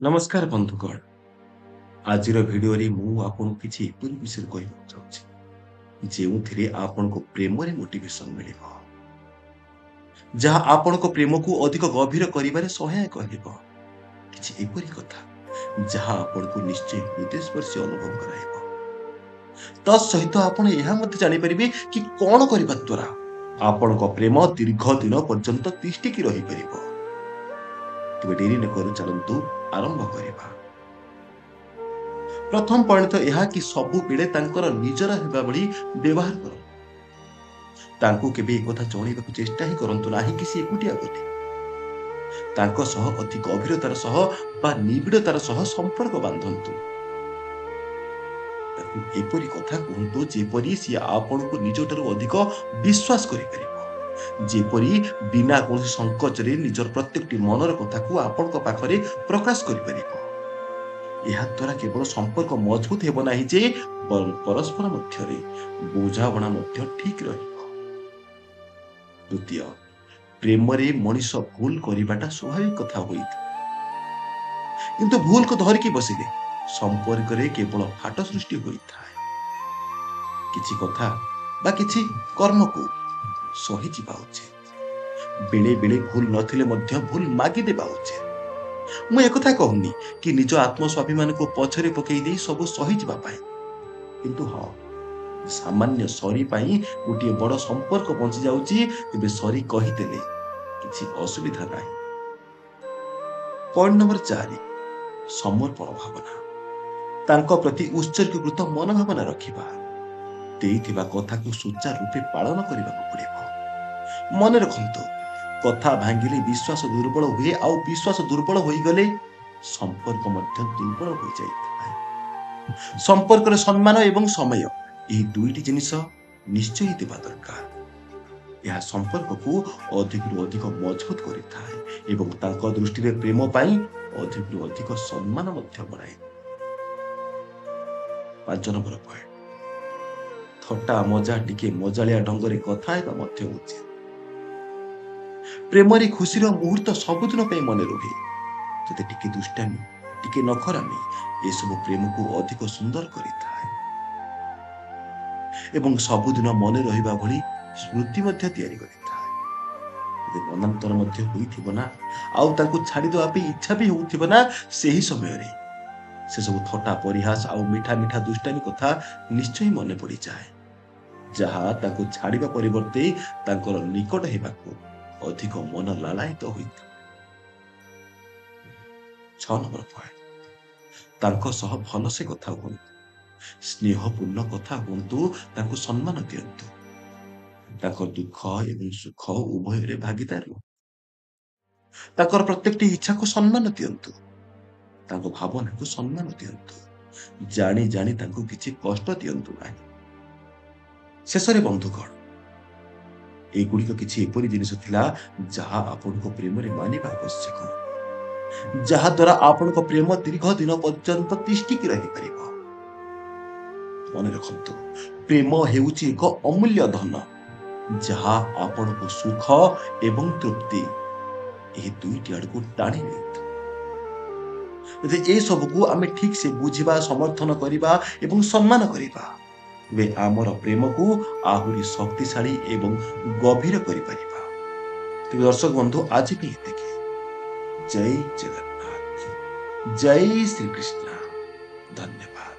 नमस्कार बंधुगण। आज भिडियो मु आपन किसी एपरी विषय कहना चाहूँगी जो आपन को प्रेम रे मोटिवेशन मिल जहाँ आपण को प्रेम को अधिक गभीर करिबारे सहायक हेब किछि एपरी कथा जहाँ आपण को निश्चय हृदय स्पर्शी अनुभव कराइब। तत्सहित आपण यह मत जानि परिबे कि कोन करिबा द्वारा आपण को प्रेम दीर्घ दिन पर्यंत तिष्ठिकी रही परिबो। तबे डेरी न करू चलंतु आरंभ करिबा। प्रथम पॉइंट तो यह कि सबु बेले तांकर निजर हेबा भली व्यवहार करो। तांको केबे एक कथा जणैबाकू चेष्टा ही करंतु नाही कि से एकुटिया बोली। तांको सह अति गभीरतार सह बा निबिड़तार सह संपर्क बांधंतु। ताकू एपरी कथा कहंतु जेपरी सी आपण को निजठारु अधिक विश्वास करि परिबो। जेपरी बिना कोनसी संकोच रे निजर प्रत्येकटी मनर कथा को आपण को पाखरे प्रकाश करि परिबो। यह द्वारा केवल संपर्क मजबूत हेब नाही जे परस्पर मध्यरे बुझाबणा मध्य ठीक रहिब। द्वितीय, प्रेम रे मनीष भूल करिबाटा स्वाभाविक कथा होइथा, किंतु भूल को धरिकी बसिले संपर्क रे केवल फाट सृष्टि होइथा। किछि कथा बा किछि कर्म को सही जिबा उचित। बेले बेले भूल नथिले मध्य भूल मागी देबा उचित। मु एक कथा कहूनी कि निज आत्मस्वाभिमान को पछरे पकई दे सब सही जिबा पाए, किंतु हाँ सामान्य सरी पाई गोटे बड़ संपर्क बंची जाउची तेबे सरी कही देले किछि असुविधा नाही। पॉइंट नंबर 4, समर्पण भावना। तांको प्रति उत्सर्गीकृत मनोभावना रखिबा। देइथिबा कथा को सुचारू रूपे पालन करिबाकू पड़िबो। मन रखंतु कथा भांगिले विश्वास दुर्बल हुए आउ विश्वास दुर्बल होई गले संपर्क मध्य दुर्बल हो जाए। संपर्क रे सम्मान एवं समय यही दुईटी जिनिस निश्चय देबा दरकार। यह संपर्क को अधिक रु अधिक मजबूत करिथाए एवं तांको दृष्टि रे प्रेम पाई अधिक रु अधिक सम्मान मध्य बनाए। 5 नंबर पॉइंट, थट्टा मजा टिके मजालिया ढंगरे कथा हेबा मध्य उचित। प्रेम रे खुशीर मुहूर्त सबुदिन पे मन रुहे। जते टिके दुष्टामी टिके नखरामी ए सब प्रेम को अधिक सुंदर करिथाए एवं सबुदिन मन रहिबा भली स्मृति मध्य तैयारी करिथाए। जते मनांतर मध्य होइथिबो ना आउ तांको छाडी दवा पे इच्छा भी होउथिबो ना, सेही समय रे से सब थटा परिहास आउ मीठा मीठा दुष्टामी कथा निश्चय मन पड़ी जाए, जहा तांको छाड़ीबा परिवर्ते तांकर निकट हेबाकू अधिक मन लालायित होइता। 6 नंबर पॉइंट, तांको सह भल से कथा हुअन्तु। स्नेहपूर्ण कथा हुअन्तु, तांको सम्मान दियन्तु। तांको दुख एवं सुख उभय रे भागीदार हुअन्तु। तांकर प्रत्येकटी इच्छा को सम्मान दियन्तु। तांको भावना को सम्मान दियन्तु। जानी जानी तांको किछि कष्ट दियन्तु नाही। शेषरे बंधुगण, एगुड़िक किछि एपरि जिनिस थिला जहा आपण को प्रेम रे मानिबा आवश्यक, जहा द्वारा आपण को प्रेम दीर्घ दिन पर्यंत तिष्ठिकी रही परिबो। मन रखंतु प्रेम हेउची एक अमूल्य धन जहा आपण को सुख एवं तृप्ति ए दुईटी आड़ को टाणी नेत। यदि ए सब को आमे ठीक से बुझिबा, समर्थन करिबा एवं सम्मान करिबा, वे आमर प्रेम को आहुरी शक्तिशाली एवं गभीर करि परिबा। तो दर्शक बंधु आज भी एतिके। जय जगन्नाथ, जय श्री कृष्ण, धन्यवाद।